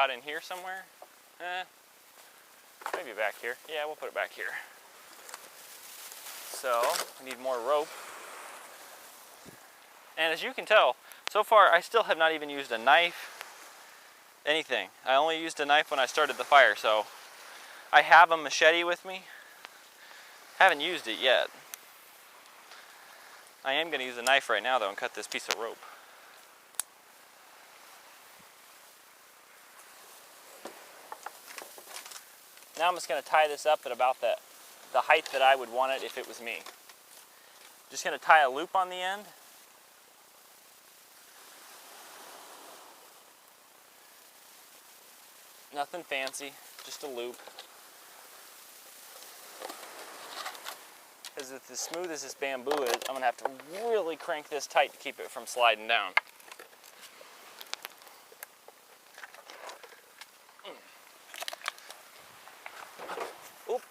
about in here somewhere. Maybe back here. Yeah, we'll put it back here. So, I need more rope. And as you can tell, so far I still have not even used a knife, anything. I only used a knife when I started the fire, so I have a machete with me. Haven't used it yet. I am going to use a knife right now though and cut this piece of rope. Now I'm just going to tie this up at about the height that I would want it if it was me. Just going to tie a loop on the end. Nothing fancy, just a loop. Because it's as smooth as this bamboo is, I'm going to have to really crank this tight to keep it from sliding down. Oop.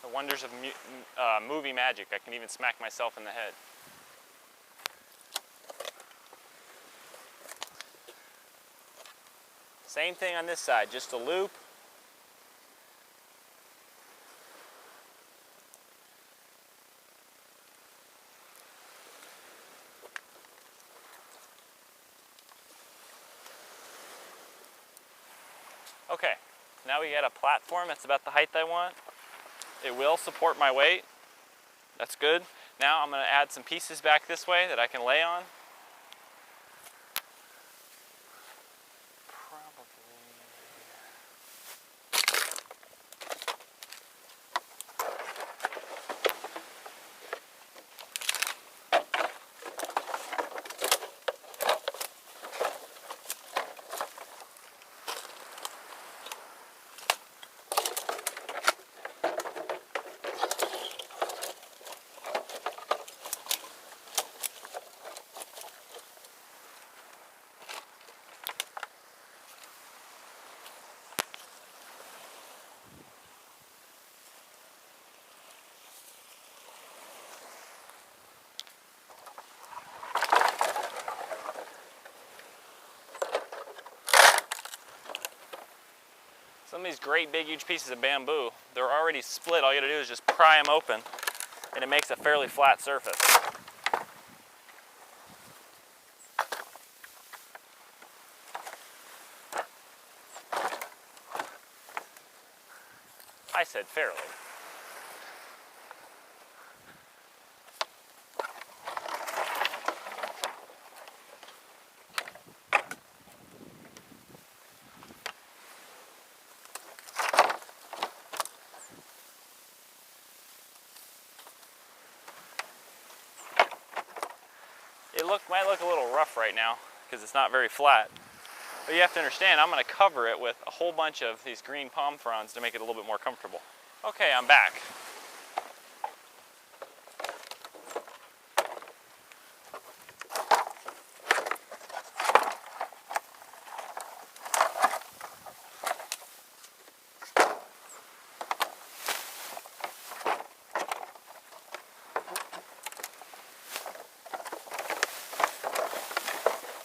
The wonders of movie magic. I can even smack myself in the head. Same thing on this side, just a loop. Okay, now we got a platform that's about the height I want. It will support my weight. That's good. Now I'm going to add some pieces back this way that I can lay on. Some of these great big huge pieces of bamboo, they're already split. All you gotta do is just pry them open and it makes a fairly flat surface. I said fairly. It might look a little rough right now because it's not very flat. But you have to understand, I'm going to cover it with a whole bunch of these green palm fronds to make it a little bit more comfortable. Okay, I'm back.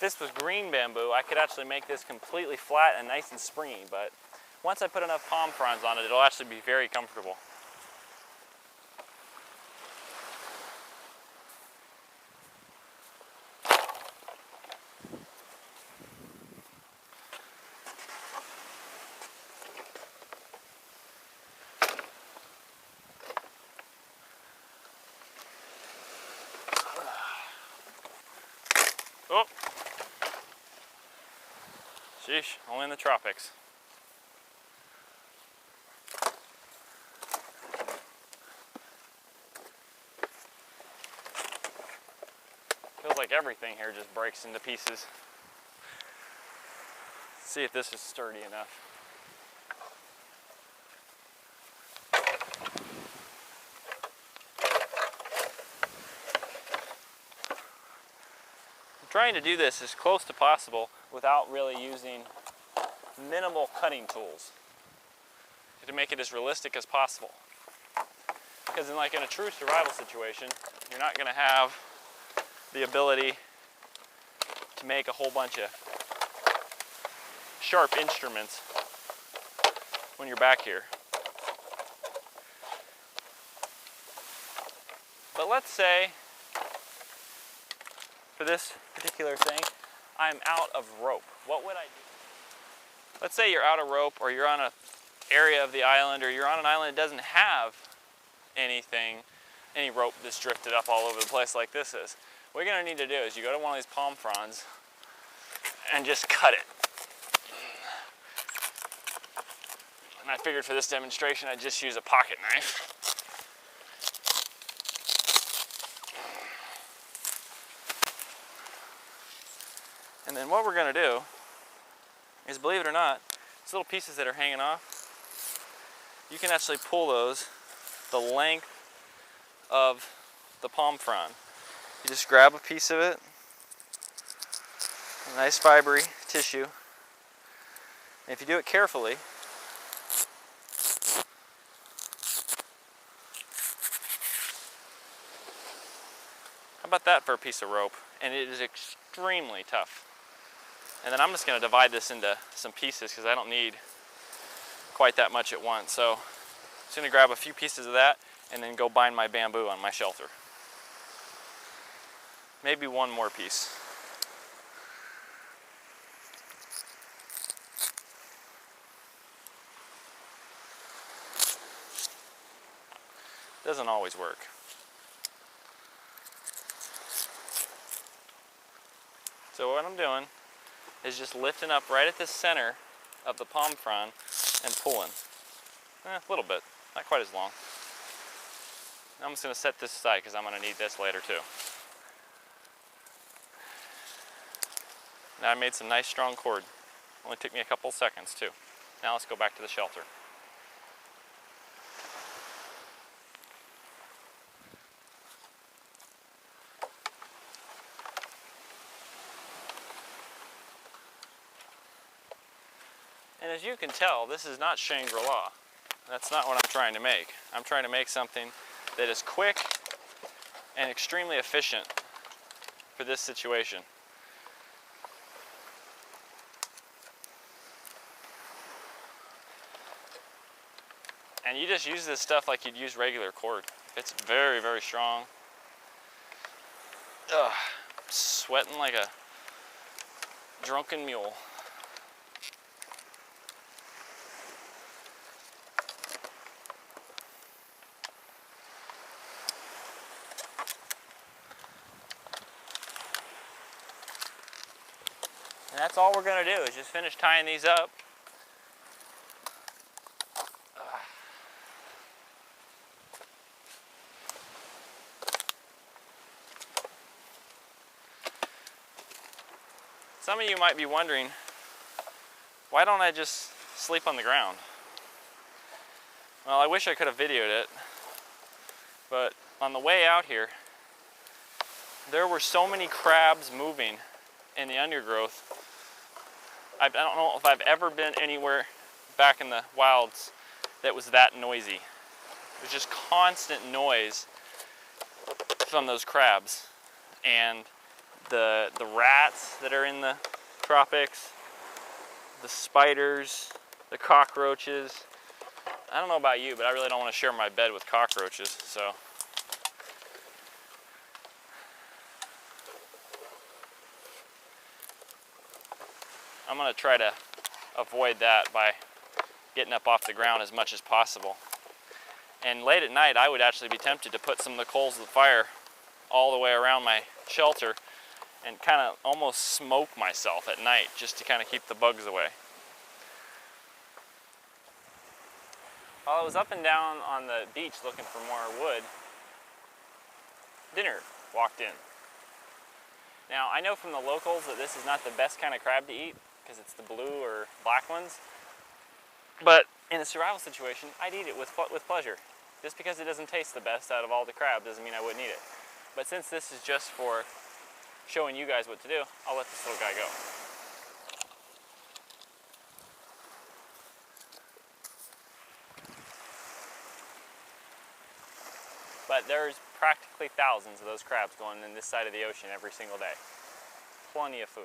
If this was green bamboo, I could actually make this completely flat and nice and springy, but once I put enough palm fronds on it, it'll actually be very comfortable. Oh! Sheesh, only in the tropics. Feels like everything here just breaks into pieces. Let's see if this is sturdy enough. I'm trying to do this as close to possible without really using minimal cutting tools to make it as realistic as possible. Because in a true survival situation, you're not going to have the ability to make a whole bunch of sharp instruments when you're back here. But let's say, for this particular thing, I'm out of rope. What would I do? Let's say you're out of rope, or you're on an area of the island, or you're on an island that doesn't have any rope that's drifted up all over the place like this is. What you're going to need to do is you go to one of these palm fronds and just cut it. And I figured for this demonstration I'd just use a pocket knife. And then what we're going to do is, believe it or not, these little pieces that are hanging off, you can actually pull those the length of the palm frond. You just grab a piece of it, a nice fibery tissue, and if you do it carefully, how about that for a piece of rope? And it is extremely tough. And then I'm just going to divide this into some pieces because I don't need quite that much at once. So I'm just going to grab a few pieces of that and then go bind my bamboo on my shelter. Maybe one more piece. Doesn't always work. So what I'm doing is just lifting up right at the center of the palm frond and pulling. A little bit, not quite as long. Now I'm just going to set this aside because I'm going to need this later too. Now I made some nice strong cord. Only took me a couple seconds too. Now let's go back to the shelter. And as you can tell, this is not Shangri-La. That's not what I'm trying to make. I'm trying to make something that is quick and extremely efficient for this situation. And you just use this stuff like you'd use regular cord. It's very, very strong. Ugh, sweating like a drunken mule. And that's all we're going to do is just finish tying these up. Some of you might be wondering, why don't I just sleep on the ground? Well, I wish I could have videoed it, but on the way out here, there were so many crabs moving in the undergrowth. I don't know if I've ever been anywhere back in the wilds that was that noisy. It was just constant noise from those crabs. And the rats that are in the tropics, the spiders, the cockroaches. I don't know about you, but I really don't want to share my bed with cockroaches, so. I'm going to try to avoid that by getting up off the ground as much as possible. And late at night, I would actually be tempted to put some of the coals of the fire all the way around my shelter and kind of almost smoke myself at night just to kind of keep the bugs away. While I was up and down on the beach looking for more wood, dinner walked in. Now, I know from the locals that this is not the best kind of crab to eat because it's the blue or black ones, but in a survival situation, I'd eat it with pleasure. Just because it doesn't taste the best out of all the crab doesn't mean I wouldn't eat it. But since this is just for showing you guys what to do, I'll let this little guy go. But there's practically thousands of those crabs going in this side of the ocean every single day. plenty of food.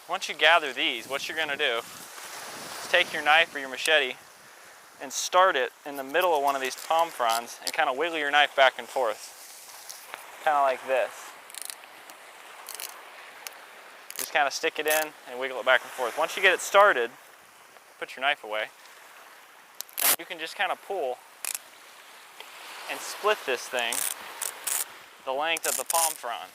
Once you gather these, what you're going to do is take your knife or your machete and start it in the middle of one of these palm fronds and kind of wiggle your knife back and forth, kind of like this. Just kind of stick it in and wiggle it back and forth. Once you get it started, put your knife away, and you can just kind of pull and split this thing the length of the palm frond.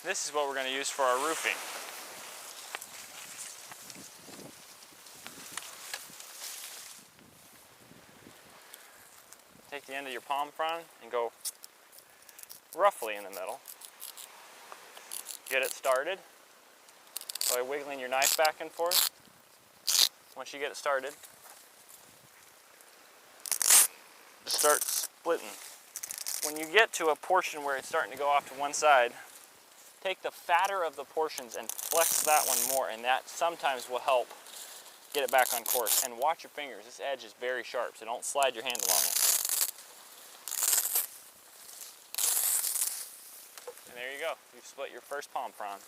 This is what we're going to use for our roofing. Take the end of your palm frond and go roughly in the middle. Get it started by wiggling your knife back and forth. Once you get it started, just start splitting. When you get to a portion where it's starting to go off to one side, take the fatter of the portions and flex that one more, and that sometimes will help get it back on course. And watch your fingers. This edge is very sharp, so don't slide your hand along it. And there you go. You've split your first palm frond.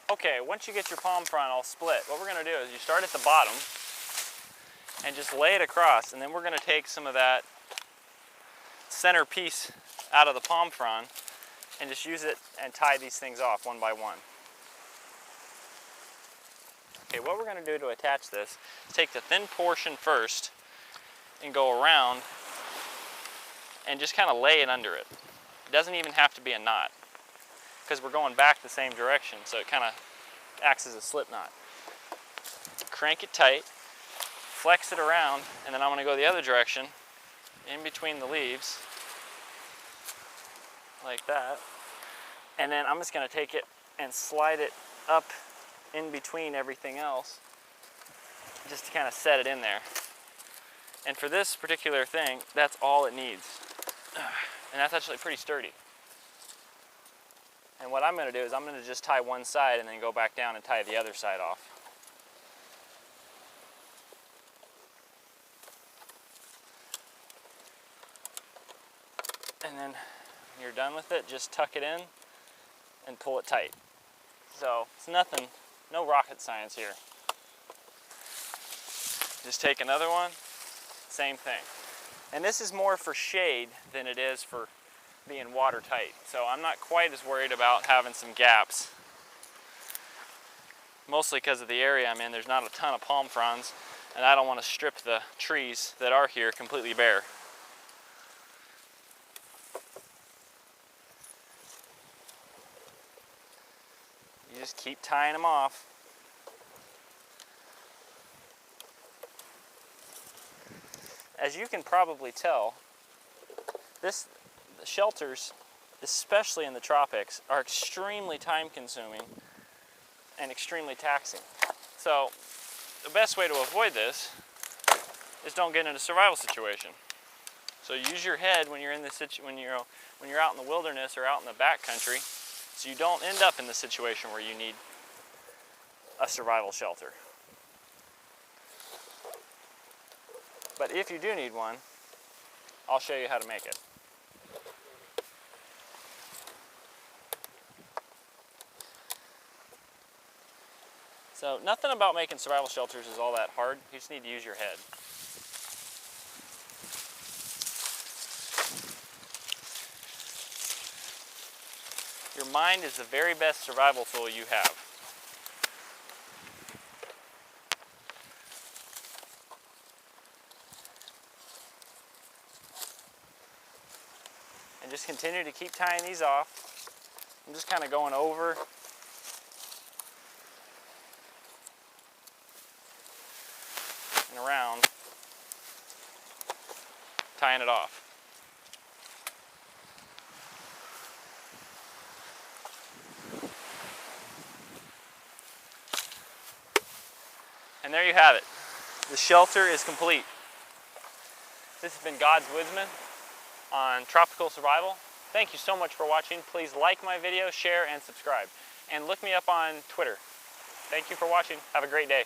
Okay, once you get your palm frond all split, what we're going to do is you start at the bottom and just lay it across, and then we're going to take some of that center piece out of the palm frond and just use it and tie these things off one by one. Okay, what we're going to do to attach this is take the thin portion first and go around and just kind of lay it under it. It doesn't even have to be a knot, because we're going back the same direction, so it kind of acts as a slip knot. Crank it tight, flex it around, and then I'm gonna go the other direction, in between the leaves, like that. And then I'm just gonna take it and slide it up in between everything else, just to kind of set it in there. And for this particular thing, that's all it needs. And that's actually pretty sturdy. And what I'm gonna do is I'm gonna just tie one side and then go back down and tie the other side off. And then when you're done with it, just tuck it in and pull it tight. So it's nothing, no rocket science here. Just take another one, same thing. And this is more for shade than it is for being watertight. So I'm not quite as worried about having some gaps. Mostly because of the area I'm in, there's not a ton of palm fronds, and I don't want to strip the trees that are here completely bare. You just keep tying them off. As you can probably tell, the shelters, especially in the tropics, are extremely time-consuming and extremely taxing. So the best way to avoid this is don't get in a survival situation. So use your head when you're in this when you're out in the wilderness or out in the backcountry, so you don't end up in the situation where you need a survival shelter. But if you do need one, I'll show you how to make it. So nothing about making survival shelters is all that hard. You just need to use your head. Your mind is the very best survival tool you have. And just continue to keep tying these off. I'm just kind of going over and around, tying it off. And there you have it. The shelter is complete. This has been God's Woodsman on tropical survival. Thank you so much for watching. Please like my video, share, and subscribe. And look me up on Twitter. Thank you for watching. Have a great day.